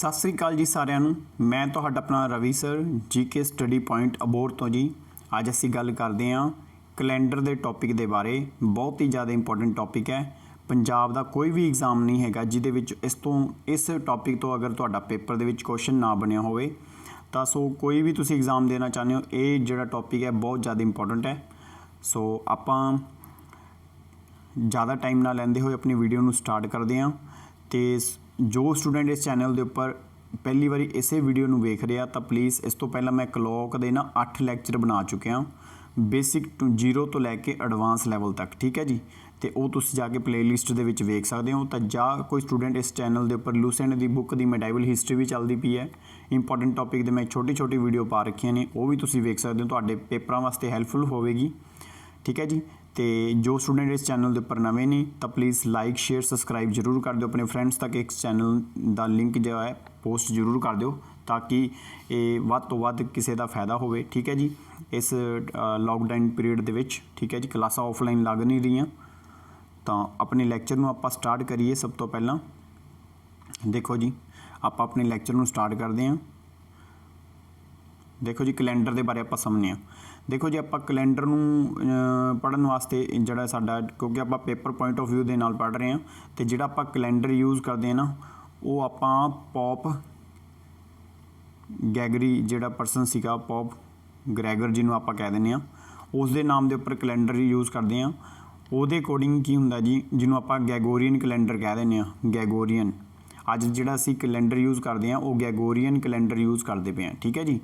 ਸਤਿ ਸ੍ਰੀ ਅਕਾਲ ਜੀ ਸਾਰਿਆਂ ਨੂੰ। ਮੈਂ ਤੁਹਾਡਾ ਆਪਣਾ Ravi sir GK study point Abohar ਤੋਂ ਜੀ। ਅੱਜ ਅਸੀਂ ਗੱਲ ਕਰਦੇ ਹਾਂ ਕੈਲੰਡਰ ਦੇ ਟੌਪਿਕ ਦੇ ਬਾਰੇ। ਬਹੁਤ ਹੀ ਜ਼ਿਆਦਾ ਇੰਪੋਰਟੈਂਟ ਟੌਪਿਕ ਹੈ। ਪੰਜਾਬ ਦਾ ਕੋਈ ਵੀ ਐਗਜ਼ਾਮ ਨਹੀਂ ਹੈਗਾ ਜਿਹਦੇ ਵਿੱਚ ਇਸ ਟੌਪਿਕ ਤੋਂ ਅਗਰ ਤੁਹਾਡਾ ਪੇਪਰ ਦੇ ਵਿੱਚ ਕੁਐਸਚਨ ਨਾ ਬਣਿਆ ਹੋਵੇ ਤਾਂ ਕੋਈ ਵੀ ਤੁਸੀਂ ਐਗਜ਼ਾਮ ਦੇਣਾ ਚਾਹੁੰਦੇ ਹੋ, ਇਹ ਜਿਹੜਾ ਟੌਪਿਕ ਹੈ ਬਹੁਤ ਜ਼ਿਆਦਾ ਇੰਪੋਰਟੈਂਟ ਹੈ। ਸੋ ਆਪਾਂ ज़्यादा टाइम ना लेंदे हुए अपनी वीडियो ਨੂੰ स्टार्ट करते हैं। तो जो स्टूडेंट इस चैनल के उपर पहली बारी इसे वीडियो ਨੂੰ ਵੇਖ ਰਿਹਾ ਤਾਂ प्लीज़ इस तो पहला मैं क्लॉक ਦੇ ना 8 ਲੈਕਚਰ बना चुके हैं बेसिक टू 0 ਤੋਂ ਲੈ ਕੇ एडवांस लैवल तक। ठीक है जी। तो वो तुसीं जाके प्लेलिस्ट ਦੇ ਵਿੱਚ ਵੇਖ ਸਕਦੇ ਹੋ। ਤਾਂ ਜਾਂ ਕੋਈ स्टूडेंट इस चैनल के उपर लूसेंट की बुक की मेडाइवल हिस्टरी भी चलती पई है। इंपॉर्टेंट टॉपिक ਦੇ मैं छोटी छोटी वीडियो पा रखियां ने, वो भी तुसीं ਵੇਖ ਸਕਦੇ ਹੋ। ਤੁਹਾਡੇ पेपरां वास्ते हैल्पफुल होवेगी। ठीक है जी। तो जो स्टूडेंट इस चैनल के उपर नवे नहीं तो प्लीज़ लाइक शेयर सबसक्राइब जरूर कर दो। अपने फ्रेंड्स तक इस चैनल का लिंक जो है पोस्ट जरूर कर दो ताकि ये वध तो वध किसी का फायदा हो। ठीक है जी। इस लॉकडाउन पीरियड के विच ठीक है जी, क्लासां ऑफलाइन लग नहीं रही। तो अपने लैक्चर में आप स्टार्ट करिए। सब तो पहला देखो जी, आप अपने लैक्चर में स्टार्ट करते हैं। देखो जी, कैलेंडर के बारे आप समझने। देखो जी, आप कैलेंडर पढ़न वास्ते जोड़ा साडा, क्योंकि आप पेपर पॉइंट ऑफ व्यू के नाल पढ़ रहे हैं, तो जोड़ा आप कैलेंडर यूज़ करते हैं ना, वो आप पॉप गैगरी जोड़ा परसन सीगा, पॉप ग्रैगर जिन्होंने आप कह दें, उसके नाम के उपर कैलेंडर यूज़ करते हैं। ਉਹਦੇ ਅਕੋਰਡਿੰਗ ਕੀ ਹੁੰਦਾ जी, ਜਿਹਨੂੰ ਆਪਾਂ ਗੈਗੋਰੀਅਨ ਕੈਲੰਡਰ ਕਹਿ ਦਿੰਦੇ ਆ। ਗੈਗੋਰੀਅਨ ਅੱਜ ਜਿਹੜਾ ਅਸੀਂ ਕੈਲੰਡਰ ਯੂਜ਼ ਕਰਦੇ ਆ ਉਹ ਗੈਗੋਰੀਅਨ ਕੈਲੰਡਰ ਯੂਜ਼ ਕਰਦੇ ਪਏ ਆ। ਠੀਕ ਹੈ ਜੀ।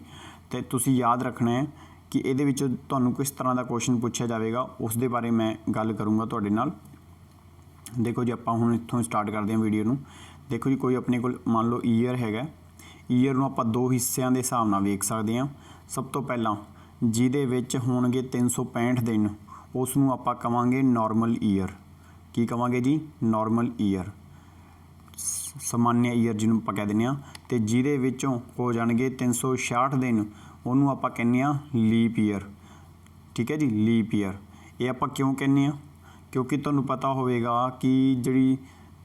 ਤੇ ਤੁਸੀਂ ਯਾਦ ਰੱਖਣਾ ਹੈ ਕਿ ਇਹਦੇ ਵਿੱਚ ਤੁਹਾਨੂੰ ਕਿਸ ਤਰ੍ਹਾਂ ਦਾ ਕੁਐਸਚਨ ਪੁੱਛਿਆ ਜਾਵੇਗਾ ਉਸ ਦੇ ਬਾਰੇ ਮੈਂ ਗੱਲ ਕਰੂੰਗਾ ਤੁਹਾਡੇ ਨਾਲ। ਦੇਖੋ ਜੀ, ਆਪਾਂ ਹੁਣ ਇੱਥੋਂ ਸਟਾਰਟ ਕਰਦੇ ਹਾਂ ਵੀਡੀਓ ਨੂੰ। ਦੇਖੋ ਜੀ, ਕੋਈ ਆਪਣੇ ਕੋਲ ਮੰਨ ਲਓ ਈਅਰ ਹੈਗਾ। ਈਅਰ ਨੂੰ ਆਪਾਂ ਦੋ ਹਿੱਸਿਆਂ ਦੇ ਹਿਸਾਬ ਨਾਲ ਵੇਖ ਸਕਦੇ ਹਾਂ। ਸਭ ਤੋਂ ਪਹਿਲਾਂ ਜਿਹਦੇ ਵਿੱਚ ਹੋਣਗੇ 365 ਦਿਨ, ਉਸ ਨੂੰ ਆਪਾਂ ਕਵਾਂਗੇ ਨਾਰਮਲ ਈਅਰ। ਕੀ ਕਵਾਂਗੇ ਜੀ? ਨਾਰਮਲ ਈਅਰ, ਸਾਮਾन्य ਈਅਰ ਜਿਹਨੂੰ ਆਪਾਂ ਕਹਿ ਦਿੰਦੇ ਹਾਂ। ਤੇ ਜਿਹਦੇ ਵਿੱਚੋਂ ਹੋ ਜਾਣਗੇ 366 ਦਿਨ, ਉਹਨੂੰ ਆਪਾਂ ਕਹਿੰਦੇ ਆ ਲੀਪ ਈਅਰ। ਠੀਕ ਹੈ ਜੀ, ਲੀਪ ਈਅਰ। ਇਹ ਆਪਾਂ ਕਿਉਂ ਕਹਿੰਦੇ ਆ? ਕਿਉਂਕਿ ਤੁਹਾਨੂੰ ਪਤਾ ਹੋਵੇਗਾ ਕਿ ਜਿਹੜੀ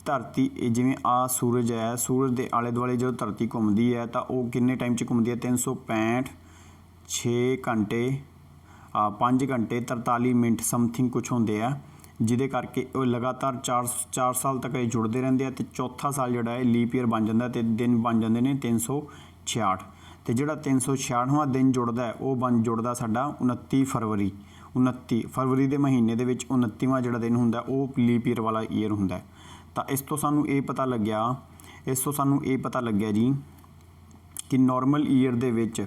ਧਰਤੀ ਜਿਵੇਂ ਆ ਸੂਰਜ ਹੈ, ਸੂਰਜ ਦੇ ਆਲੇ ਦੁਆਲੇ ਜਦੋਂ ਧਰਤੀ ਘੁੰਮਦੀ ਹੈ ਤਾਂ ਉਹ ਕਿੰਨੇ ਟਾਈਮ 'ਚ ਘੁੰਮਦੀ ਹੈ? 365 6 ਘੰਟੇ 5 ਘੰਟੇ 43 ਮਿੰਟ ਸਮਥਿੰਗ ਕੁਛ ਹੁੰਦੇ ਆ, ਜਿਹਦੇ ਕਰਕੇ ਉਹ ਲਗਾਤਾਰ 4 ਸਾਲ ਤੱਕ ਇਹ ਜੁੜਦੇ ਰਹਿੰਦੇ ਆ। ਤੇ ਚੌਥਾ ਸਾਲ ਜਿਹੜਾ ਹੈ ਲੀਪ ਈਅਰ ਬਣ ਜਾਂਦਾ ਤੇ ਦਿਨ ਬਣ ਜਾਂਦੇ ਨੇ 366। ਤੇ ਜਿਹੜਾ 366ਵਾਂ ਦਿਨ ਜੁੜਦਾ ਹੈ ਉਹ ਜੁੜਦਾ ਸਾਡਾ 29 ਫਰਵਰੀ। 29 ਫਰਵਰੀ ਦੇ ਮਹੀਨੇ ਦੇ ਵਿੱਚ 29ਵਾਂ ਜਿਹੜਾ ਦਿਨ ਹੁੰਦਾ ਉਹ ਲੀਪ ਈਅਰ ਵਾਲਾ ਈਅਰ ਹੁੰਦਾ। ਤਾਂ ਇਸ ਤੋਂ ਸਾਨੂੰ ਇਹ ਪਤਾ ਲੱਗਿਆ ਜੀ ਕਿ ਨਾਰਮਲ ਈਅਰ ਦੇ ਵਿੱਚ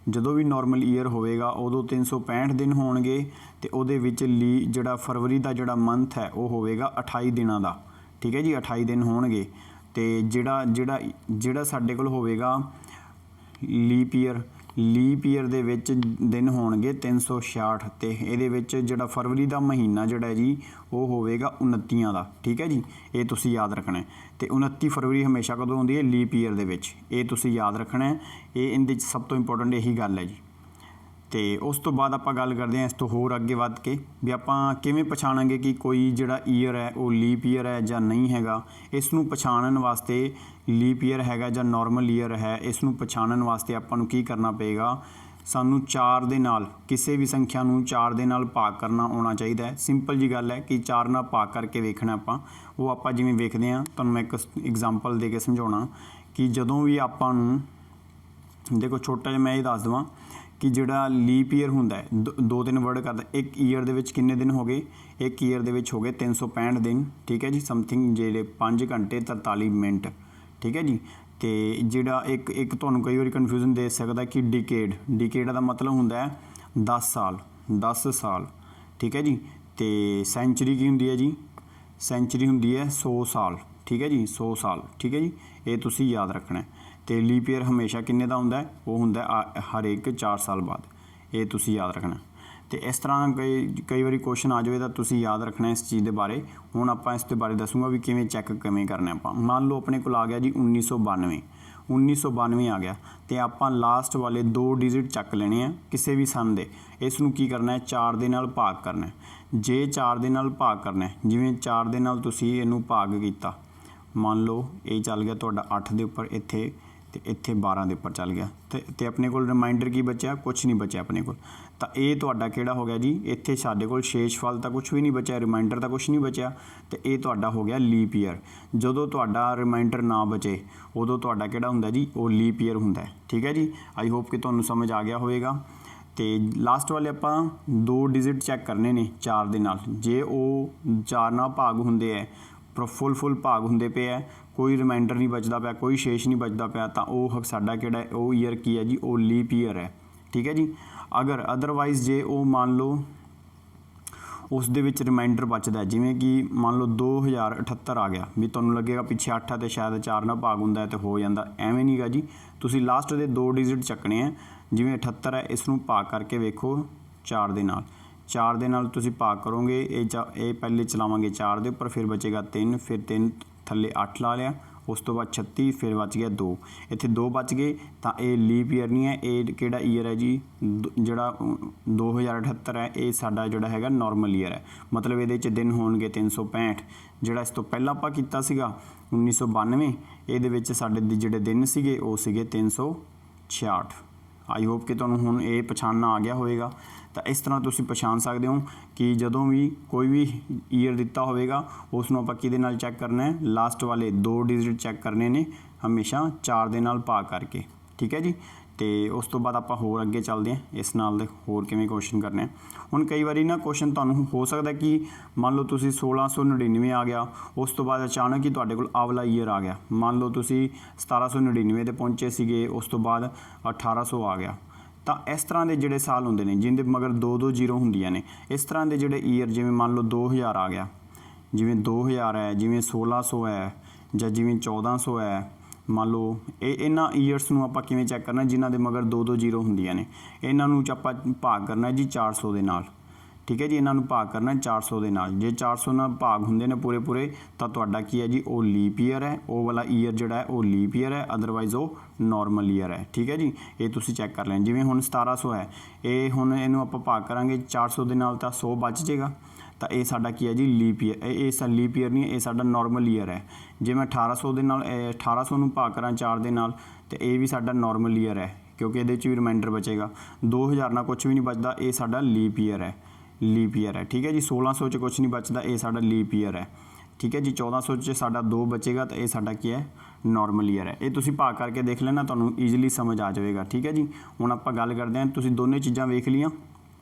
ਜਦੋਂ ਵੀ ਨਾਰਮਲ ਈਅਰ ਹੋਵੇਗਾ ਉਦੋਂ 365 ਦਿਨ ਹੋਣਗੇ ਤੇ ਉਹਦੇ ਵਿੱਚ ਜਿਹੜਾ ਫਰਵਰੀ ਦਾ ਜਿਹੜਾ ਮੰਥ ਹੈ ਉਹ ਹੋਵੇਗਾ 28 ਦਿਨਾਂ ਦਾ। ਠੀਕ ਹੈ ਜੀ, 28 ਦਿਨ ਹੋਣਗੇ। ਤੇ ਜਿਹੜਾ ਸਾਡੇ ਕੋਲ ਹੋਵੇਗਾ ਲੀਪ ਈਅਰ ਦੇ ਵਿੱਚ ਦਿਨ ਹੋਣਗੇ 366 ਤੇ ਇਹਦੇ ਵਿੱਚ ਜਿਹੜਾ ਫਰਵਰੀ ਦਾ ਮਹੀਨਾ ਜਿਹੜਾ ਜੀ ਉਹ ਹੋਵੇਗਾ 29 ਦਾ। ਠੀਕ ਹੈ ਜੀ, ਇਹ ਤੁਸੀਂ ਯਾਦ ਰੱਖਣਾ। ਤੇ 29 ਫਰਵਰੀ ਹਮੇਸ਼ਾ ਕਦੋਂ ਹੁੰਦੀ ਹੈ? ਲੀਪ ਈਅਰ ਦੇ ਵਿੱਚ। ਇਹ ਤੁਸੀਂ ਯਾਦ ਰੱਖਣਾ। ਇਹ ਇਹਦੇ ਵਿੱਚ ਸਭ ਤੋਂ ਇੰਪੋਰਟੈਂਟ ਇਹੀ ਗੱਲ ਹੈ ਜੀ। ਤੇ ਉਸ ਤੋਂ ਬਾਅਦ ਆਪਾਂ ਗੱਲ ਕਰਦੇ ਹਾਂ ਇਸ ਤੋਂ ਹੋਰ ਅੱਗੇ ਵੱਧ ਕੇ ਵੀ ਆਪਾਂ ਕਿਵੇਂ ਪਛਾਣਾਂਗੇ ਕਿ ਕੋਈ ਜਿਹੜਾ ਈਅਰ ਹੈ ਉਹ ਲੀਪ ਈਅਰ ਹੈ ਜਾਂ ਨਹੀਂ ਹੈਗਾ। ਇਸ ਨੂੰ ਪਛਾਣਨ ਵਾਸਤੇ ਲੀਪ ਈਅਰ ਹੈਗਾ ਜਾਂ ਨਾਰਮਲ ਈਅਰ ਹੈ, ਇਸ ਨੂੰ ਪਛਾਣਨ ਵਾਸਤੇ ਆਪਾਂ ਨੂੰ ਕੀ ਕਰਨਾ ਪਏਗਾ? ਸਾਨੂੰ 4 ਦੇ ਨਾਲ, ਕਿਸੇ ਵੀ ਸੰਖਿਆ ਨੂੰ 4 ਦੇ ਨਾਲ ਭਾਗ ਕਰਨਾ ਆਉਣਾ ਚਾਹੀਦਾ ਹੈ। ਸਿੰਪਲ ਜੀ ਗੱਲ ਹੈ ਕਿ 4 ਨਾਲ ਭਾਗ ਕਰਕੇ ਵੇਖਣਾ ਆਪਾਂ। ਉਹ ਆਪਾਂ ਜਿਵੇਂ ਵੇਖਦੇ ਹਾਂ, ਤੁਹਾਨੂੰ ਮੈਂ ਇੱਕ ਐਗਜ਼ਾਮਪਲ ਦੇ ਕੇ ਸਮਝਾਉਣਾ ਕਿ ਜਦੋਂ ਵੀ ਆਪਾਂ ਨੂੰ ਦੇਖੋ ਛੋਟਾ ਜਿਹਾ ਮੈਂ ਇਹ ਦੱਸ ਦੇਵਾਂ ਕਿ ਜਿਹੜਾ ਲੀਪ ਈਅਰ ਹੁੰਦਾ ਹੈ 2-3 ਵਰਡ ਕਰਦਾ। ਇੱਕ ਈਅਰ ਦੇ ਵਿੱਚ ਕਿੰਨੇ ਦਿਨ ਹੋ ਗਏ? ਇੱਕ ਈਅਰ ਦੇ ਵਿੱਚ ਹੋ ਗਏ 365 ਦਿਨ। ਠੀਕ ਹੈ ਜੀ, ਸਮਥਿੰਗ ਜਿਹੜੇ 5 ਘੰਟੇ 43 ਮਿੰਟ। ਠੀਕ ਹੈ ਜੀ। ਤੇ ਜਿਹੜਾ ਇੱਕ ਤੁਹਾਨੂੰ ਕਈ ਵਾਰੀ ਕਨਫਿਊਜ਼ਨ ਦੇ ਸਕਦਾ ਕਿ ਡਿਕੇਡ ਦਾ ਮਤਲਬ ਹੁੰਦਾ ਹੈ 10 ਸਾਲ। ਠੀਕ ਹੈ ਜੀ। ਤੇ ਸੈਂਚਰੀ ਕੀ ਹੁੰਦੀ ਹੈ ਜੀ? ਸੈਂਚਰੀ ਹੁੰਦੀ ਹੈ 100 ਸਾਲ। ਠੀਕ ਹੈ ਜੀ, 100 ਸਾਲ। ਠੀਕ ਹੈ ਜੀ, ਇਹ ਤੁਸੀਂ ਯਾਦ ਰੱਖਣਾ। ਤੇ ਲੀਪ ਈਅਰ ਹਮੇਸ਼ਾ ਕਿੰਨੇ ਦਾ ਹੁੰਦਾ? ਉਹ ਹੁੰਦਾ ਹਰ ਇੱਕ 4 ਸਾਲ ਬਾਅਦ। ਇਹ ਤੁਸੀਂ ਯਾਦ ਰੱਖਣਾ। ਤੇ ਇਸ ਤਰ੍ਹਾਂ ਕਈ ਵਾਰੀ ਕੁਐਸਚਨ ਆ ਜਾਵੇ ਤਾਂ ਤੁਸੀਂ ਯਾਦ ਰੱਖਣਾ ਇਸ ਚੀਜ਼ ਦੇ ਬਾਰੇ। ਹੁਣ ਆਪਾਂ ਇਸ ਦੇ ਬਾਰੇ ਦੱਸੂਗਾ ਵੀ ਕਿਵੇਂ ਚੈੱਕ ਕਿਵੇਂ ਕਰਨਾ। ਆਪਾਂ ਮੰਨ ਲਓ ਆਪਣੇ ਕੋਲ ਆ ਗਿਆ ਜੀ 1992 ਆ ਗਿਆ ਤੇ ਆਪਾਂ ਲਾਸਟ ਵਾਲੇ 2 ਡਿਜਿਟ ਚੱਕ ਲੈਣੇ ਆ ਕਿਸੇ ਵੀ ਸਨ ਦੇ। ਇਸ ਨੂੰ ਕੀ ਕਰਨਾ ਹੈ? 4 ਦੇ ਨਾਲ ਭਾਗ ਕਰਨਾ। ਜੇ 4 ਦੇ ਨਾਲ ਭਾਗ ਕਰਨਾ, ਜਿਵੇਂ 4 ਦੇ ਨਾਲ ਤੁਸੀਂ ਇਹਨੂੰ ਭਾਗ ਕੀਤਾ मान लो ये चल गया तुहाडा 8 ਦੇ ਉੱਪਰ ਇੱਥੇ ਤੇ ਇੱਥੇ 12 ਦੇ ਉੱਪਰ ਚੱਲ ਗਿਆ ਤੇ ਆਪਣੇ ਕੋਲ ਰਿਮਾਈਂਡਰ ਕੀ ਬਚਿਆ, ਕੁਛ ਨਹੀਂ ਬਚਿਆ ਆਪਣੇ ਕੋਲ। ਤਾਂ ਇਹ ਤੁਹਾਡਾ ਕਿਹੜਾ ਹੋ ਗਿਆ ਜੀ, ਇੱਥੇ ਸਾਡੇ ਕੋਲ ਸ਼ੇਸ਼ਫਲ ਤਾਂ ਕੁਛ ਵੀ ਨਹੀਂ ਬਚਿਆ, ਰਿਮਾਈਂਡਰ ਤਾਂ ਕੁਛ ਨਹੀਂ ਬਚਿਆ, ਤੇ ਇਹ ਤੁਹਾਡਾ ਹੋ ਗਿਆ ਲੀਪ ਈਅਰ। ਜਦੋਂ ਤੁਹਾਡਾ ਰਿਮਾਈਂਡਰ ਨਾ ਬਚੇ ਉਦੋਂ ਤੁਹਾਡਾ ਕਿਹੜਾ ਹੁੰਦਾ ਜੀ, ਉਹ ਲੀਪ ਈਅਰ ਹੁੰਦਾ। ਠੀਕ ਹੈ ਜੀ, ਆਈ ਹੋਪ ਕਿ ਤੁਹਾਨੂੰ ਸਮਝ ਆ ਗਿਆ ਹੋਵੇਗਾ। ਤੇ ਲਾਸਟ ਵਾਲੇ ਆਪਾਂ 2 ਡਿਜਿਟ ਚੈੱਕ ਕਰਨੇ ਨੇ 4 ਦੇ ਨਾਲ। ਜੇ ਉਹ 4 ਨਾਲ ਭਾਗ ਹੁੰਦੇ ਹੈ, ਫੁੱਲ ਭਾਗ ਹੁੰਦੇ ਪਏ ਹੈ, ਕੋਈ ਰਿਮਾਈਂਡਰ ਨਹੀਂ ਬਚਦਾ ਪਿਆ, ਕੋਈ ਸ਼ੇਸ਼ ਨਹੀਂ ਬਚਦਾ ਪਿਆ, ਤਾਂ ਉਹ ਸਾਡਾ ਕਿਹੜਾ ਉਹ ਈਅਰ ਕੀ ਹੈ ਜੀ, ਉਹ ਲੀਪ ਈਅਰ ਹੈ। ਠੀਕ ਹੈ ਜੀ। ਅਗਰ ਅਦਰਵਾਈਜ਼ ਜੇ ਉਹ ਮੰਨ ਲਓ ਉਸ ਦੇ ਵਿੱਚ ਰਿਮਾਈਂਡਰ ਬਚਦਾ, ਜਿਵੇਂ ਕਿ ਮੰਨ ਲਓ 2078 ਆ ਗਿਆ, ਵੀ ਤੁਹਾਨੂੰ ਲੱਗੇਗਾ ਪਿੱਛੇ 8 ਤੇ ਸ਼ਾਇਦ 4 ਨਾਲ ਭਾਗ ਹੁੰਦਾ ਤੇ ਹੋ ਜਾਂਦਾ, ਐਵੇਂ ਨਹੀਂ ਗਾ ਜੀ। ਤੁਸੀਂ ਲਾਸਟ ਦੇ 2 ਡਿਜਿਟ ਚੱਕਣੇ ਆ। ਜਿਵੇਂ 78 ਹੈ, ਇਸ ਨੂੰ ਭਾਗ ਕਰਕੇ ਵੇਖੋ 4 ਦੇ ਨਾਲ। 4 ਦੇ ਨਾਲ ਤੁਸੀਂ ਭਾਗ ਕਰੋਗੇ, ਇਹ ਪਹਿਲੇ ਚਲਾਵਾਂਗੇ 4 ਦੇ ਉੱਪਰ, ਫਿਰ ਬਚੇਗਾ 3, ਫਿਰ 3 ਥੱਲੇ 8 ਲਾ ਲਿਆ, ਉਸ ਤੋਂ ਬਾਅਦ 36, ਫਿਰ ਬਚ ਗਿਆ 2, ਇੱਥੇ 2 ਬਚ ਗਏ। ਤਾਂ ਇਹ ਲੀਪ ਈਅਰ ਨਹੀਂ ਹੈ, ਇਹ ਕਿਹੜਾ ਈਅਰ ਹੈ ਜੀ, ਜਿਹੜਾ 2078 ਹੈ, ਇਹ ਸਾਡਾ ਜਿਹੜਾ ਹੈਗਾ ਨਾਰਮਲ ਈਅਰ ਹੈ। ਮਤਲਬ ਇਹਦੇ 'ਚ ਦਿਨ ਹੋਣਗੇ 365। ਜਿਹੜਾ ਇਸ ਤੋਂ ਪਹਿਲਾਂ ਆਪਾਂ ਕੀਤਾ ਸੀਗਾ 1992, ਇਹਦੇ ਵਿੱਚ ਸਾਡੇ ਜਿਹੜੇ ਦਿਨ ਸੀਗੇ ਉਹ ਸੀਗੇ 366। ਆਈ ਹੋਪ ਕਿ ਤੁਹਾਨੂੰ ਹੁਣ ਇਹ ਪਛਾਣਨਾ ਆ ਗਿਆ ਹੋਵੇਗਾ। ਤਾਂ ਇਸ ਤਰ੍ਹਾਂ ਤੁਸੀਂ ਪਛਾਣ ਸਕਦੇ ਹੋ ਕਿ ਜਦੋਂ ਵੀ ਕੋਈ ਵੀ ਈਅਰ ਦਿੱਤਾ ਹੋਵੇਗਾ ਉਸ ਨੂੰ ਆਪਾਂ ਕਿਹਦੇ ਨਾਲ ਚੈੱਕ ਕਰਨਾ ਹੈ, ਲਾਸਟ ਵਾਲੇ 2 ਡਿਜਿਟ ਚੈੱਕ ਕਰਨੇ ਨੇ ਹਮੇਸ਼ਾ 4 ਦੇ ਨਾਲ ਭਾਗ ਕਰਕੇ। ਠੀਕ ਹੈ ਜੀ। ਤੇ ਉਸ ਤੋਂ ਬਾਅਦ ਆਪਾਂ ਹੋਰ ਅੱਗੇ ਚੱਲਦੇ ਹਾਂ, ਇਸ ਨਾਲ ਦੇ ਹੋਰ ਕਿਵੇਂ ਕੁਐਸਚਨ ਕਰਨੇ ਆ। ਹੁਣ ਕਈ ਵਾਰੀ ਨਾ ਕੁਐਸਚਨ ਤੁਹਾਨੂੰ ਹੋ ਸਕਦਾ ਕਿ ਮੰਨ ਲਓ ਤੁਸੀਂ 1699 ਆ ਗਿਆ, ਉਸ ਤੋਂ ਬਾਅਦ ਅਚਾਨਕ ਹੀ ਤੁਹਾਡੇ ਕੋਲ ਆਹ ਵਾਲਾ ਈਅਰ ਆ ਗਿਆ। ਮੰਨ ਲਓ ਤੁਸੀਂ 1799 ਤੇ ਪਹੁੰਚੇ ਸੀਗੇ, ਉਸ ਤੋਂ ਬਾਅਦ 1800 ਆ ਗਿਆ। ਤਾਂ ਇਸ ਤਰ੍ਹਾਂ ਦੇ ਜਿਹੜੇ ਸਾਲ ਹੁੰਦੇ ਨੇ ਜਿਹਦੇ ਮਗਰ 2-2 ਜ਼ੀਰੋ ਹੁੰਦੀਆਂ ਨੇ, ਇਸ ਤਰ੍ਹਾਂ ਦੇ ਜਿਹੜੇ ਈਅਰ, ਜਿਵੇਂ ਮੰਨ ਲਓ 2000 ਆ ਗਿਆ, ਜਿਵੇਂ 2000 ਹੈ, ਜਿਵੇਂ 1600 ਹੈ, ਜਾਂ ਜਿਵੇਂ 1400 ਹੈ, ਮੰਨ ਲਓ ਇਹਨਾਂ ਈਅਰਸ ਨੂੰ ਆਪਾਂ ਕਿਵੇਂ ਚੈੱਕ ਕਰਨਾ, ਜਿਨ੍ਹਾਂ ਦੇ ਮਗਰ 2-2 ਜ਼ੀਰੋ ਹੁੰਦੀਆਂ ਨੇ, ਇਹਨਾਂ ਨੂੰ ਆਪਾਂ ਭਾਗ ਕਰਨਾ ਜੀ 400 ਦੇ ਨਾਲ। ਠੀਕ ਹੈ ਜੀ, ਇਹਨਾਂ ਨੂੰ ਭਾਗ ਕਰਨਾ 400 ਦੇ ਨਾਲ। ਜੇ 400 ਨਾਲ ਭਾਗ ਹੁੰਦੇ ਨੇ ਪੂਰੇ ਤਾਂ ਤੁਹਾਡਾ ਕੀ ਹੈ ਜੀ, ਉਹ ਲੀਪ ਈਅਰ ਹੈ। ਉਹ ਵਾਲਾ ਈਅਰ ਜਿਹੜਾ ਹੈ ਉਹ ਲੀਪ ਈਅਰ ਹੈ, ਅਦਰਵਾਈਜ਼ ਉਹ ਨਾਰਮਲ ਈਅਰ ਹੈ। ਠੀਕ ਹੈ ਜੀ, ਇਹ ਤੁਸੀਂ ਚੈੱਕ ਕਰ ਲੈਣ। ਜਿਵੇਂ ਹੁਣ 1700 ਹੈ, ਇਹ ਹੁਣ ਇਹਨੂੰ ਆਪਾਂ ਭਾਗ ਕਰਾਂਗੇ 400 ਦੇ ਨਾਲ ਤਾਂ 100 ਬਚ ਜਾਏਗਾ, ਤਾਂ ਇਹ ਸਾਡਾ ਕੀ ਹੈ ਜੀ, ਲੀਪ ਈਅਰ। ਇਹ ਲੀਪ ਈਅਰ ਨਹੀਂ, ਇਹ ਸਾਡਾ ਨਾਰਮਲ ਈਅਰ ਹੈ। ਜੇ ਮੈਂ 1800 ਦੇ ਨਾਲ 1800 ਨੂੰ ਭਾਗ ਕਰਾਂ 4 ਦੇ ਨਾਲ, ਤੇ ਇਹ ਵੀ ਸਾਡਾ ਨਾਰਮਲ ਈਅਰ ਹੈ, ਕਿਉਂਕਿ ਇਹਦੇ 'ਚ ਵੀ ਰਿਮਾਈਂਡਰ ਬਚੇਗਾ। 2000 ਨਾਲ ਕੁਛ ਵੀ ਨਹੀਂ ਬਚਦਾ, ਇਹ ਸਾਡਾ ਲੀਪ ਈਅਰ ਹੈ, ਲੀਪ ਈਅਰ ਹੈ। ਠੀਕ ਹੈ ਜੀ। 1600 'ਚ ਕੁਛ ਨਹੀਂ ਬਚਦਾ, ਇਹ ਸਾਡਾ ਲੀਪ ਈਅਰ ਹੈ। ਠੀਕ ਹੈ ਜੀ। 1400 'ਚ ਸਾਡਾ 2 ਬਚੇਗਾ, ਤਾਂ ਇਹ ਸਾਡਾ ਕੀ ਹੈ, ਨਾਰਮਲ ਈਅਰ ਹੈ। ਇਹ ਤੁਸੀਂ ਭਾਗ ਕਰਕੇ ਦੇਖ ਲੈਣਾ, ਤੁਹਾਨੂੰ ਈਜ਼ੀਲੀ ਸਮਝ ਆ ਜਾਵੇਗਾ। ਠੀਕ ਹੈ ਜੀ। ਹੁਣ ਆਪਾਂ ਗੱਲ ਕਰਦੇ ਹਾਂ, ਤੁਸੀਂ ਦੋਨੇ ਚੀਜ਼ਾਂ ਵੇਖ ਲਈਆਂ,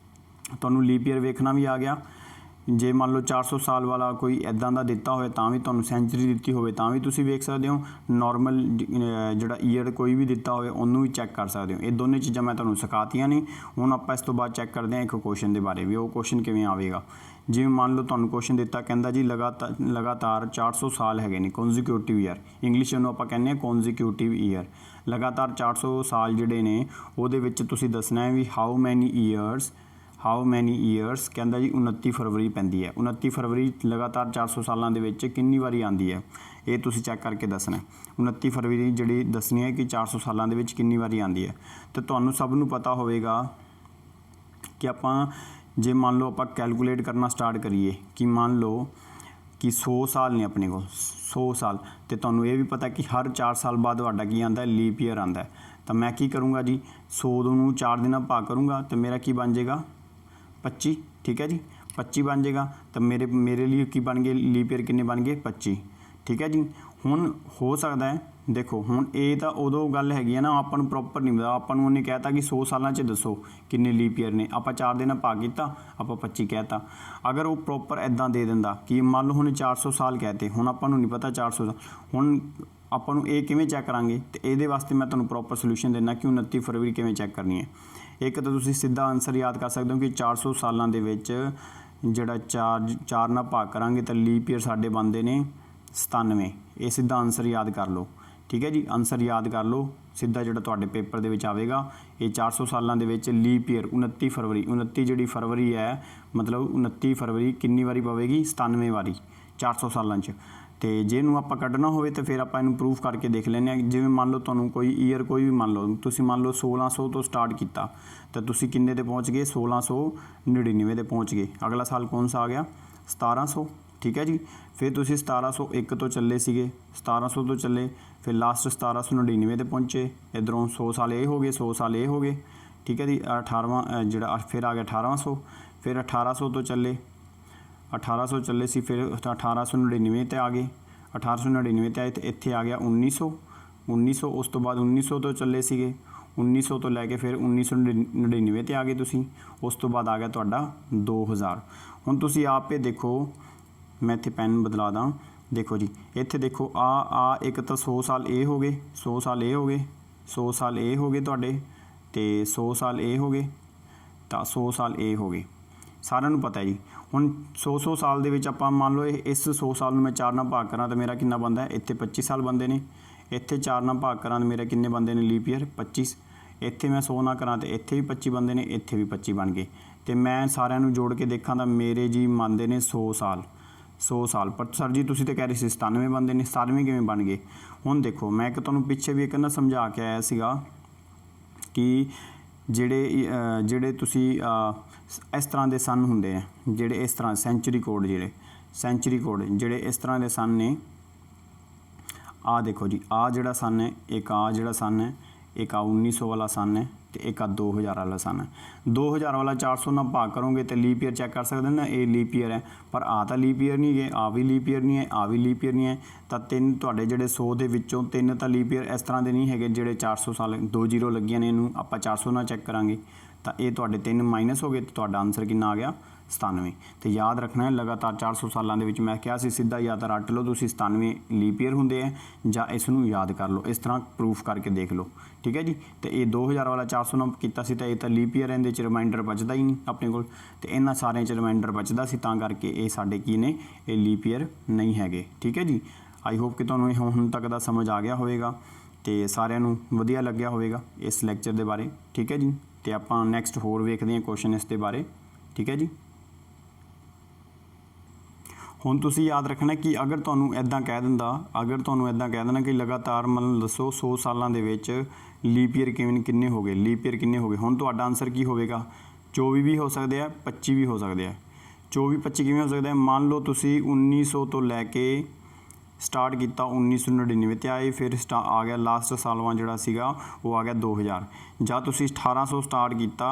ਤੁਹਾਨੂੰ ਲੀਪ ਈਅਰ ਵੇਖਣਾ ਵੀ ਆ ਗਿਆ। ਜੇ ਮੰਨ ਲਓ 400 ਸਾਲ ਵਾਲਾ ਕੋਈ ਇੱਦਾਂ ਦਾ ਦਿੱਤਾ ਹੋਵੇ ਤਾਂ ਵੀ, ਤੁਹਾਨੂੰ ਸੈਂਚੁਰੀ ਦਿੱਤੀ ਹੋਵੇ ਤਾਂ ਵੀ ਤੁਸੀਂ ਵੇਖ ਸਕਦੇ ਹੋ। ਨਾਰਮਲ ਜਿਹੜਾ ਈਅਰ ਕੋਈ ਵੀ ਦਿੱਤਾ ਹੋਵੇ ਉਹਨੂੰ ਵੀ ਚੈੱਕ ਕਰ ਸਕਦੇ ਹੋ। ਇਹ ਦੋਨੇ ਚੀਜ਼ਾਂ ਮੈਂ ਤੁਹਾਨੂੰ ਸਿਖਾਤੀਆਂ ਨੇ। ਹੁਣ ਆਪਾਂ ਇਸ ਤੋਂ ਬਾਅਦ ਚੈੱਕ ਕਰਦੇ ਹਾਂ ਇੱਕ ਕੁਐਸਚਨ ਦੇ ਬਾਰੇ ਵੀ, ਉਹ ਕੁਐਸਚਨ ਕਿਵੇਂ ਆਵੇਗਾ। ਜਿਵੇਂ ਮੰਨ ਲਓ ਤੁਹਾਨੂੰ ਕੁਐਸਚਨ ਦਿੱਤਾ, ਕਹਿੰਦਾ ਜੀ ਲਗਾਤਾਰ 400 ਸਾਲ ਹੈਗੇ ਨੇ, ਕੌਨਜ਼ੀਕਿਊਟਿਵ ਈਅਰ, ਇੰਗਲਿਸ਼ ਨੂੰ ਆਪਾਂ ਕਹਿੰਦੇ ਹਾਂ ਕੌਨਜ਼ੀਕਿਊਟਿਵ ਈਅਰ। ਲਗਾਤਾਰ 400 ਸਾਲ ਜਿਹੜੇ ਨੇ ਉਹਦੇ ਵਿੱਚ ਤੁਸੀਂ ਦੱਸਣਾ ਹੈ ਵੀ ਹਾਊ ਮੈਨੀ ਈਅਰਸ, ਕਹਿੰਦਾ ਜੀ 29 ਫਰਵਰੀ ਪੈਂਦੀ ਹੈ। 29 ਫਰਵਰੀ ਲਗਾਤਾਰ 400 ਸਾਲਾਂ ਦੇ ਵਿੱਚ ਕਿੰਨੀ ਵਾਰੀ ਆਉਂਦੀ ਹੈ, ਇਹ ਤੁਸੀਂ ਚੈੱਕ ਕਰਕੇ ਦੱਸਣਾ। 29 ਫਰਵਰੀ ਜਿਹੜੀ ਦੱਸਣੀ ਹੈ ਕਿ 400 ਸਾਲਾਂ ਦੇ ਵਿੱਚ ਕਿੰਨੀ ਵਾਰੀ ਆਉਂਦੀ ਹੈ। ਅਤੇ ਤੁਹਾਨੂੰ ਸਭ ਨੂੰ ਪਤਾ ਹੋਵੇਗਾ ਕਿ ਆਪਾਂ ਜੇ ਮੰਨ ਲਓ ਆਪਾਂ ਕੈਲਕੂਲੇਟ ਕਰਨਾ ਸਟਾਰਟ ਕਰੀਏ ਕਿ ਮੰਨ ਲਓ ਕਿ 100 ਸਾਲ ਨੇ ਆਪਣੇ ਕੋਲ, 100 ਸਾਲ, ਅਤੇ ਤੁਹਾਨੂੰ ਇਹ ਵੀ ਪਤਾ ਕਿ ਹਰ 4 ਸਾਲ ਬਾਅਦ ਤੁਹਾਡਾ ਕੀ ਆਉਂਦਾ, ਲੀਪ ਈਅਰ ਆਉਂਦਾ। ਤਾਂ ਮੈਂ ਕੀ ਕਰੂੰਗਾ ਜੀ, 100 ਨੂੰ 4 ਦੇ ਨਾਲ ਭਾਗ ਕਰੂੰਗਾ ਤਾਂ ਮੇਰਾ ਕੀ ਬਣ ਜਾਏਗਾ, 25। ਠੀਕ ਹੈ ਜੀ, 25 ਬਣ ਜਾਏਗਾ। ਤਾਂ ਮੇਰੇ ਲਈ ਕੀ ਬਣ ਗਏ, ਲੀਪ ਈਅਰ ਕਿੰਨੇ ਬਣ ਗਏ, 25। ਠੀਕ ਹੈ ਜੀ। ਹੁਣ ਹੋ ਸਕਦਾ ਹੈ, ਦੇਖੋ ਹੁਣ ਇਹ ਤਾਂ ਉਦੋਂ ਗੱਲ ਹੈਗੀ ਹੈ ਨਾ, ਆਪਾਂ ਨੂੰ ਪ੍ਰੋਪਰ ਨਹੀਂ ਪਤਾ। ਆਪਾਂ ਨੂੰ ਉਹਨੇ ਕਹਿਤਾ ਕਿ 100 ਸਾਲਾਂ 'ਚ ਦੱਸੋ ਕਿੰਨੇ ਲੀਪ ਈਅਰ ਨੇ, ਆਪਾਂ 4 ਦੇ ਨਾਲ ਭਾਗ ਕੀਤਾ, ਆਪਾਂ 25 ਕਹਿਤਾ। ਅਗਰ ਉਹ ਪ੍ਰੋਪਰ ਇੱਦਾਂ ਦੇ ਦਿੰਦਾ ਕਿ ਮੰਨ ਲਓ ਹੁਣ 400 ਸਾਲ ਕਹਿਤੇ, ਹੁਣ ਆਪਾਂ ਨੂੰ ਨਹੀਂ ਪਤਾ 400 ਦਾ, ਹੁਣ ਆਪਾਂ ਨੂੰ ਇਹ ਕਿਵੇਂ ਚੈੱਕ ਕਰਾਂਗੇ। ਤੇ ਇਹਦੇ ਵਾਸਤੇ ਮੈਂ ਤੁਹਾਨੂੰ ਪ੍ਰੋਪਰ ਸੋਲੂਸ਼ਨ ਦੇਣਾ ਕਿ 29 ਫਰਵਰੀ ਕਿਵੇਂ ਚੈੱਕ ਕਰਨੀ ਹੈ। ਇੱਕ ਤਾਂ ਤੁਸੀਂ ਸਿੱਧਾ ਆਨਸਰ ਯਾਦ ਕਰ ਸਕਦੇ ਹੋ ਕਿ 400 ਸਾਲਾਂ ਦੇ ਵਿੱਚ ਜਿਹੜਾ 4 ਨਾਲ ਭਾਗ ਕਰਾਂਗੇ ਤਾਂ ਲੀਪ ਈਅਰ ਸਾਡੇ ਬਣਦੇ ਨੇ 97। ਇਹ ਸਿੱਧਾ ਆਨਸਰ ਯਾਦ ਕਰ ਲਓ। ਠੀਕ ਹੈ ਜੀ, ਆਨਸਰ ਯਾਦ ਕਰ ਲਓ ਸਿੱਧਾ, ਜਿਹੜਾ ਤੁਹਾਡੇ ਪੇਪਰ ਦੇ ਵਿੱਚ ਆਵੇਗਾ। ਇਹ 400 ਸਾਲਾਂ ਦੇ ਵਿੱਚ ਲੀਪ ਈਅਰ 29 ਫਰਵਰੀ, 29 ਜਿਹੜੀ ਫਰਵਰੀ ਹੈ, ਮਤਲਬ 29 ਫਰਵਰੀ ਕਿੰਨੀ ਵਾਰੀ ਪਵੇਗੀ, 97 ਵਾਰੀ 400 ਸਾਲਾਂ 'ਚ। ਅਤੇ ਜੇ ਇਹਨੂੰ ਆਪਾਂ ਕੱਢਣਾ ਹੋਵੇ ਤਾਂ ਫਿਰ ਆਪਾਂ ਇਹਨੂੰ ਪ੍ਰੂਫ ਕਰਕੇ ਦੇਖ ਲੈਂਦੇ ਹਾਂ। ਜਿਵੇਂ ਮੰਨ ਲਓ ਤੁਹਾਨੂੰ ਕੋਈ ਈਅਰ ਕੋਈ ਵੀ ਮੰਨ ਲਓ, ਤੁਸੀਂ ਮੰਨ ਲਓ 1600 ਤੋਂ ਸਟਾਰਟ ਕੀਤਾ ਤਾਂ ਤੁਸੀਂ ਕਿੰਨੇ 'ਤੇ ਪਹੁੰਚ ਗਏ, 1699 'ਤੇ ਪਹੁੰਚ ਗਏ। ਅਗਲਾ ਸਾਲ ਕੌਣ ਸਾ ਆ ਗਿਆ, 1700। ठीक है जी। फिर तुसी 1701 तो चले सीगे, 1700 तो चले, फिर लास्ट 1799 ते पहुँचे। इधरों 100 साल ये हो गए, 100 साल ये हो गए, ठीक है जी। 18वां जिहड़ा फिर आ गया 1800, फिर 1800 तो चले, 1800 चले सी, फिर 1899 ते आ गए, 1899 ते आए तो इत्थे आ गया 1900, 1900 उस तो बाद 1900 तो चले सीगे, 1900 तो लैके फिर 1999 ते आ गए तुसी, उस तो बाद आ गया तुहाडा 2000। हुण तुसी आपे देखो, मैं इत्थे पैन बदला दा, देखो जी इत्थे देखो आ एक तो 100 साल ये हो गए, 100 साल ये हो गए, 100 साल ये हो गए तुहाडे, ते 100 साल ये हो गए, तो 100 साल ये हो गए, सारिਆਂ ਨੂੰ पता है जी। हुण 100 साल ਦੇ ਵਿੱਚ ਆਪਾਂ मान लो इस 100 साल ਨੂੰ मैं 4 ਨਾਲ ਭਾਗ ਕਰਾਂ ਤਾਂ ਮੇਰਾ ਕਿੰਨਾ ਬਣਦਾ ਹੈ, ਇੱਥੇ 25 ਸਾਲ ਬਣਦੇ ਨੇ, ਇੱਥੇ 4 ਨਾਲ ਭਾਗ ਕਰਾਂ ਤਾਂ ਮੇਰੇ ਕਿੰਨੇ ਬਣਦੇ ਨੇ ਲੀਪ ਈਅਰ 25, ਇੱਥੇ मैं 100 ਨਾਲ ਕਰਾਂ ਤਾਂ ਇੱਥੇ ਵੀ 25 ਬਣਦੇ ਨੇ, ਇੱਥੇ ਵੀ 25 ਬਣ ਗਏ, ਤੇ ਮੈਂ ਸਾਰਿਆਂ ਨੂੰ ਜੋੜ ਕੇ ਦੇਖਾਂ ਤਾਂ ਮੇਰੇ ਜੀ ਮੰਨਦੇ ਨੇ 100 ਸਾਲ, 100 ਸਾਲ। पर सर जी तुसी तो कह रहे सी 97 बनते हैं, 97 किवें बन गए? हुण देखो मैं एक तुहानूं पिछे भी एक ना समझा के आया सीगा कि ਜਿਹੜੇ ਤੁਸੀਂ इस तरह के सन हुंदे हैं, ਜਿਹੜੇ इस तरह सेंचुरी कोड, ਜਿਹੜੇ इस तरह के सन ने, आ देखो जी आ जिहड़ा सन है, एक आ जिहड़ा सन है, एक आ 1900 वाला सन है, तो एक आ 2000 वाला सन है। 2000 वाला 400 ਨਾਲ भाग करोगे तो लीप ईयर चैक कर सकते ना, ये लीप ईयर है, पर आ तो लीप ईयर नहीं है, आ भी लीप ईयर नहीं है, आ भी लीप ईयर नहीं है, तो तीन तुहाडे जिहड़े 100 ਦੇ ਵਿੱਚੋਂ तीन तो लीप ईयर इस तरह के नहीं है, जिहड़े 400 साल 2 जीरो लगियां ने, इहनूं आपां 400 ਨਾਲ चैक करांगे तो ये तुहाडे 3 माइनस हो गए, तो तुहाडा आंसर कितना आ गया 97। तो याद रखना है लगातार 400 सालों के विच, मैं कहा सी सीधा या तो रट लो तुसी 97 लीप ईयर होंदे है, जां इसनूं याद कर लो, इस तरह प्रूफ करके देख लो, ठीक है जी। तो ये 2000 वाला 400 ਨਾਲ कीता सी, तो ये तो लीप ईयर इहदे च रिमाइंडर बचदा ही नहीं अपने कोल, तो इन्हां सारिਆਂ च रिमाइंडर बचदा सी, तां करके ये साडे की ने, ये लीप ईयर नहीं हैगे, ठीक है जी। आई होप कि तुहानूं हुण तक दा समझ आ गया होवेगा, तो सारिਆਂ ਨੂੰ ਵਧੀਆ ਲੱਗਿਆ ਹੋਵੇਗਾ इस लैक्चर के बारे, ठीक है जी। तो आपां नैक्सट होर वेखदे हां क्वेश्चन इस दे बारे, ठीक है जी। हुण तुसीं याद रखना कि अगर तुहानूं इदां कह दिंदा, अगर तुहानूं इदां कह देना कि लगातार मतलब दसो 100 सालां दे विच लीप ईयर किन्ने हो गए, लीप ईयर किन्ने हो गए, हुण तुहाडा आंसर की होवेगा? 24 भी हो सकते हैं, 25 भी हो सकते हैं। 24-25 किवें हो सकता है? मान लो तुसीं 1900 तो लैके स्टार्ट किया 1999 ते आए, फिर आ गया लास्ट सालवा जिहड़ा सीगा वो आ गया 2000, जां तुसीं 1800 स्टार्ट किया,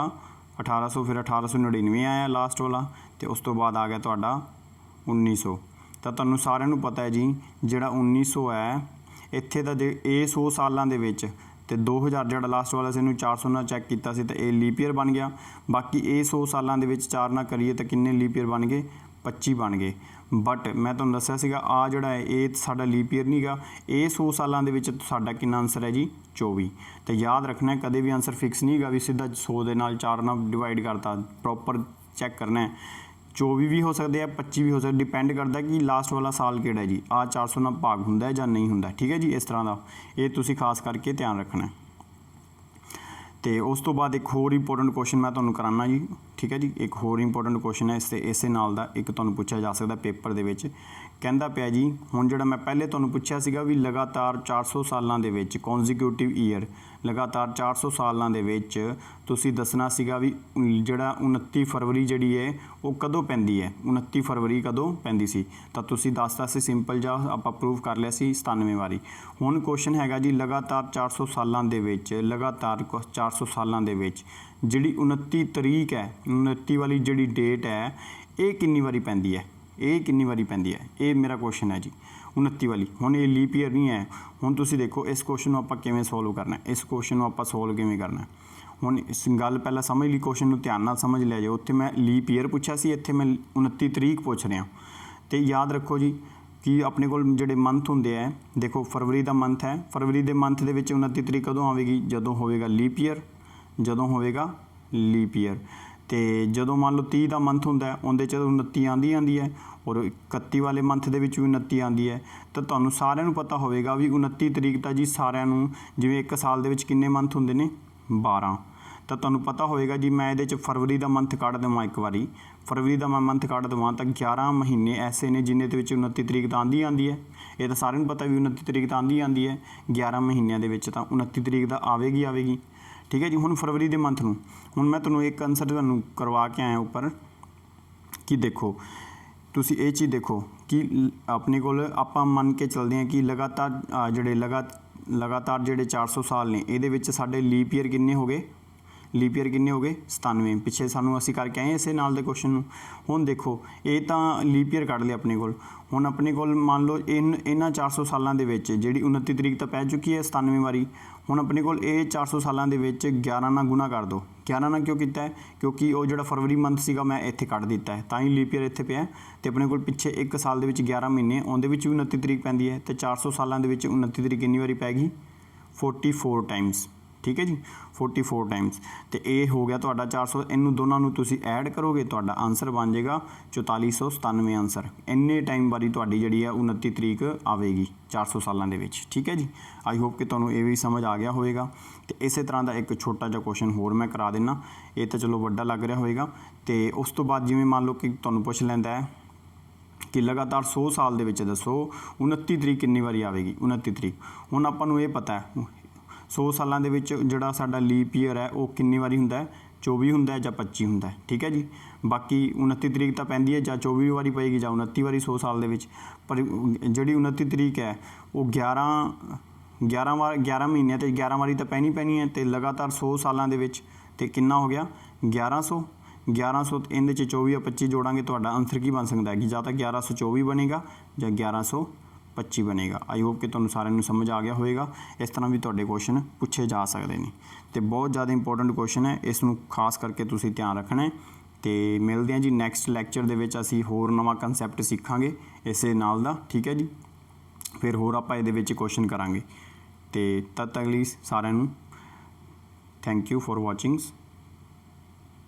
1800 फिर 1899 आया लास्ट वाला, तो उस तो बाद आ गया तुहाडा 1900। तो तुहानूं सारिਆਂ ਨੂੰ पता है जी, जिहड़ा 1900 है इत्थे दा ये 100 सालां दे विच, तो 2000 जिहड़ा लास्ट वाला से 400 ਨਾਲ चैक किया सी, तो ये लीप ईयर बन गया। बाकी ये 100 सालां दे विच 4 ਨਾਲ करिए तो किन्ने लीप ईयर बन गए? 25 बन गए। बट मैं तुहानूं दस्सिया सीगा आ जिहड़ा है ये साडा लीप ईयर नहीं गा, ये 100 सालां दे विच साडा किन्ना आंसर है जी 24। तो याद रखना है कदे भी आंसर फिक्स नहीं गा भी सीधा 100 दे नाल 4 नाल डिवाइड करता, प्रॉपर चैक करना है। 24 भी हो सकते हैं, 25 भी हो सकते, डिपेंड करता कि लास्ट वाला साल किहड़ा है जी, आ 400 ਨਾਲ भाग हुंदा है जां नहीं हुंदा, ठीक है जी। इस तरह का ये तुसीं खास करके ध्यान रखना है। तो उस तो बाद एक होर इंपोर्टेंट क्वेश्चन मैं तुहानूं कराना जी, ठीक है जी। एक होर इंपोर्टेंट क्वेश्चन है इसे नाल दा एक तुहानूं पूछा जा सकता पेपर दे विच, कहंदा पिया जी हुण जिहड़ा मैं पहले तुहानूं पुछिया सीगा भी लगातार 400 सालां दे विच कॉन्जिक्यूटिव ईयर, लगातार 400 सालां दे विच तुसीं दसना सीगा भी जिहड़ा 29 फरवरी जिहड़ी है वो कदों पैंदी है, 29 फरवरी कदों पैंदी सी, तां तुसीं दसता सी सिंपल जा आपां प्रूव कर लिया सी 97 वारी। हुण क्वेश्चन हैगा जी लगातार 400 सालां दे विच, लगातार 400 सालां दे विच जिहड़ी 29 तरीक है, 29 वाली जिहड़ी डेट है ये किन्नी वारी पैंदी है, ये किन्नी वारी पैंदी है, ये मेरा क्वेश्चन है जी 29 वाली। हुण ये लीप ईयर नहीं है। हुण तुसीं देखो इस क्वेश्चन नूं आपां किवें सॉल्व करना है, इस क्वेश्चन नूं आपां सॉल्व किवें करना है। हुण इस गल पहला समझ ली, क्वेश्चन नूं ध्यान नाल समझ लिया जे, उत्थे मैं लीप ईयर पुछिया सी, इत्थे मैं 29 तरीक पुछ रिहा। तो याद रखो जी कि अपने कोल जिहड़े मंथ हुंदे है, देखो फरवरी का मंथ है, फरवरी के मंथ दे विच 29 तरीक कदों आवेगी? जदों होवेगा लीप ईयर, जदों होवेगा लीप ईयर। तो जदों मान लो 30 का मंथ हुंदा है उहदे च 29 आंदी है, और 31 वाले मंथ दे विच भी 29 आंदी है। तो तुहानूं सारिਆਂ ਨੂੰ पता होवेगा भी 29 तरीक ਤਾਂ जी सारिਆਂ ਨੂੰ, जिवें एक साल दे विच किन्ने मंथ हुंदे ने 12, तो तुहानूं पता होवेगा जी मैं इहदे च फरवरी का मंथ कढ़ देवां एक वारी, फरवरी का मैं मंथ कढ़ देवां तो 11 महीने ऐसे ने जिन्हें दे विच 29 तरीक तो आंदी है। ये तो सारिਆਂ ਨੂੰ पता भी 29 तरीक तो आंदी है, 11 महीनों के विच तां 29 तरीक तो आवेगी, ठीक है जी। हुण फरवरी के मंथ नूं हुण मैं तुहानूं एक आंसर तुहानूं करवा के आया ऊपर कि देखो ਤੁਸੀਂ ਇਹ ਚੀਜ਼ ਦੇਖੋ ਕਿ ਆਪਣੇ ਕੋਲ ਆਪਾਂ ਮੰਨ ਕੇ ਚੱਲਦੇ ਹਾਂ ਕਿ ਲਗਾਤਾਰ ਲਗਾਤਾਰ ਜਿਹੜੇ 400 ਸਾਲ ਨੇ ਇਹਦੇ ਵਿੱਚ ਸਾਡੇ ਲੀਪ ਈਅਰ ਕਿੰਨੇ ਹੋ ਗਏ 97 ਪਿੱਛੇ ਸਾਨੂੰ ਅਸੀਂ ਕਰਕੇ ਆਏ ਇਸੇ ਨਾਲ ਦੇ ਕੁਐਸਚਨ ਨੂੰ। ਹੁਣ ਦੇਖੋ ਇਹ ਤਾਂ ਲੀਪ ਈਅਰ ਕੱਢ ਲਿਆ ਆਪਣੇ ਕੋਲ, ਹੁਣ ਆਪਣੇ ਕੋਲ ਮੰਨ ਲਓ ਇਹਨਾਂ 400 ਸਾਲਾਂ ਦੇ ਵਿੱਚ ਜਿਹੜੀ 29 ਤਰੀਕ ਤਾਂ ਪੈ ਚੁੱਕੀ ਹੈ 97 ਵਾਰੀ। ਹੁਣ ਆਪਣੇ ਕੋਲ ਇਹ 400 ਸਾਲਾਂ ਦੇ ਵਿੱਚ 11 ਨਾਲ ਗੁਣਾ ਕਰ ਦਿਓ। 11 ਨਾਲ ਕਿਉਂ ਕੀਤਾ ਹੈ? ਕਿਉਂਕਿ ਉਹ ਜਿਹੜਾ ਫਰਵਰੀ ਮੰਥ ਸੀਗਾ ਮੈਂ ਇੱਥੇ ਕੱਢ ਦਿੱਤਾ ਹੈ, ਤਾਂ ਹੀ ਲੀਪ ਈਅਰ ਇੱਥੇ ਪਿਆ। ਅਤੇ ਆਪਣੇ ਕੋਲ ਪਿੱਛੇ ਇੱਕ ਸਾਲ ਦੇ ਵਿੱਚ 11 ਮਹੀਨੇ, ਉਹਦੇ ਵਿੱਚ ਵੀ 29 ਤਰੀਕ ਪੈਂਦੀ ਹੈ, ਅਤੇ 400 ਸਾਲਾਂ ਦੇ ਵਿੱਚ 29 ਤਰੀਕ ਕਿੰਨੀ ਵਾਰੀ ਪੈ ਗਈ? 44 ਟਾਈਮਸ। ਠੀਕ ਹੈ ਜੀ, 44 ਟਾਈਮਸ। ਅਤੇ ਇਹ ਹੋ ਗਿਆ ਤੁਹਾਡਾ 400। ਇਹਨੂੰ ਦੋਨਾਂ ਨੂੰ ਤੁਸੀਂ ਐਡ ਕਰੋਗੇ, ਤੁਹਾਡਾ ਆਨਸਰ ਬਣ ਜਾਏਗਾ 4497 ਆਨਸਰ। ਇੰਨੇ ਟਾਈਮ ਵਾਰੀ ਤੁਹਾਡੀ ਜਿਹੜੀ ਹੈ 29 ਤਰੀਕ ਆਵੇਗੀ 400 ਸਾਲਾਂ ਦੇ ਵਿੱਚ। ਠੀਕ ਹੈ ਜੀ, ਆਈ ਹੋਪ ਕਿ ਤੁਹਾਨੂੰ ਇਹ ਵੀ ਸਮਝ ਆ ਗਿਆ ਹੋਵੇਗਾ। ਅਤੇ ਇਸੇ ਤਰ੍ਹਾਂ ਦਾ ਇੱਕ ਛੋਟਾ ਜਿਹਾ ਕੁਐਸਚਨ ਹੋਰ ਮੈਂ ਕਰਾ ਦਿੰਦਾ, ਇਹ ਤਾਂ ਚਲੋ ਵੱਡਾ ਲੱਗ ਰਿਹਾ ਹੋਵੇਗਾ। ਅਤੇ ਉਸ ਤੋਂ ਬਾਅਦ ਜਿਵੇਂ ਮੰਨ ਲਓ ਕਿ ਤੁਹਾਨੂੰ ਪੁੱਛ ਲੈਂਦਾ ਹੈ ਕਿ ਲਗਾਤਾਰ 100 ਸਾਲ ਦੇ ਵਿੱਚ ਦੱਸੋ 29 ਤਰੀਕ ਕਿੰਨੀ ਵਾਰੀ ਆਵੇਗੀ? 29 ਤਰੀਕ। ਹੁਣ ਆਪਾਂ ਨੂੰ ਇਹ ਪਤਾ ਹੈ 100 ਸਾਲਾਂ ਦੇ ਵਿੱਚ ਜਿਹੜਾ ਸਾਡਾ ਲੀਪ ਈਅਰ ਹੈ ਉਹ ਕਿੰਨੀ ਵਾਰੀ ਹੁੰਦਾ ਹੈ? 24 ਹੁੰਦਾ ਹੈ ਜਾਂ 25 ਹੁੰਦਾ ਹੈ। ਠੀਕ ਹੈ ਜੀ, ਬਾਕੀ 29 ਤਰੀਕ ਤਾਂ ਪੈਂਦੀ ਹੈ, ਜਾਂ 24 ਵਾਰੀ ਪਏਗੀ ਜਾਂ 29 ਵਾਰੀ 100 ਸਾਲ ਦੇ ਵਿੱਚ। ਪਰ ਜਿਹੜੀ 29 ਤਰੀਕ ਹੈ ਉਹ 11 ਮਹੀਨਿਆਂ ਅਤੇ 11 ਵਾਰੀ ਤਾਂ ਪੈਣੀ ਹੈ, ਅਤੇ ਲਗਾਤਾਰ 100 ਸਾਲਾਂ ਦੇ ਵਿੱਚ। ਅਤੇ ਕਿੰਨਾ ਹੋ ਗਿਆ? 1100 ਇਹਦੇ 'ਚ 24 ਜਾਂ 25 ਜੋੜਾਂਗੇ, ਤੁਹਾਡਾ ਆਨਸਰ ਕੀ ਬਣ ਸਕਦਾ ਹੈ ਕਿ ਜਾਂ ਤਾਂ 1124 ਬਣੇਗਾ ਜਾਂ 1125 ਬਣੇਗਾ। ਆਈ ਹੋਪ ਕਿ ਤੁਹਾਨੂੰ ਸਾਰਿਆਂ ਨੂੰ ਸਮਝ ਆ ਗਿਆ ਹੋਵੇਗਾ। ਇਸ ਤਰ੍ਹਾਂ ਵੀ ਤੁਹਾਡੇ ਕੁਐਸਚਨ ਪੁੱਛੇ ਜਾ ਸਕਦੇ ਨੇ, ਅਤੇ ਬਹੁਤ ਜ਼ਿਆਦਾ ਇੰਪੋਰਟੈਂਟ ਕੁਐਸਚਨ ਹੈ, ਇਸ ਨੂੰ ਖਾਸ ਕਰਕੇ ਤੁਸੀਂ ਧਿਆਨ ਰੱਖਣਾ ਹੈ। ਅਤੇ ਮਿਲਦੇ ਹਾਂ ਜੀ ਨੈਕਸਟ ਲੈਕਚਰ ਦੇ ਵਿੱਚ, ਅਸੀਂ ਹੋਰ ਨਵਾਂ ਕੰਸੈਪਟ ਸਿੱਖਾਂਗੇ ਇਸੇ ਨਾਲ ਦਾ। ਠੀਕ ਹੈ ਜੀ, ਫਿਰ ਹੋਰ ਆਪਾਂ ਇਹਦੇ ਵਿੱਚ ਕੁਐਸਚਨ ਕਰਾਂਗੇ। ਅਤੇ ਤਦ ਤੱਕ ਲਈ ਸਾਰਿਆਂ ਨੂੰ ਥੈਂਕ ਯੂ ਫॉर ਵਾਚਿੰਗ।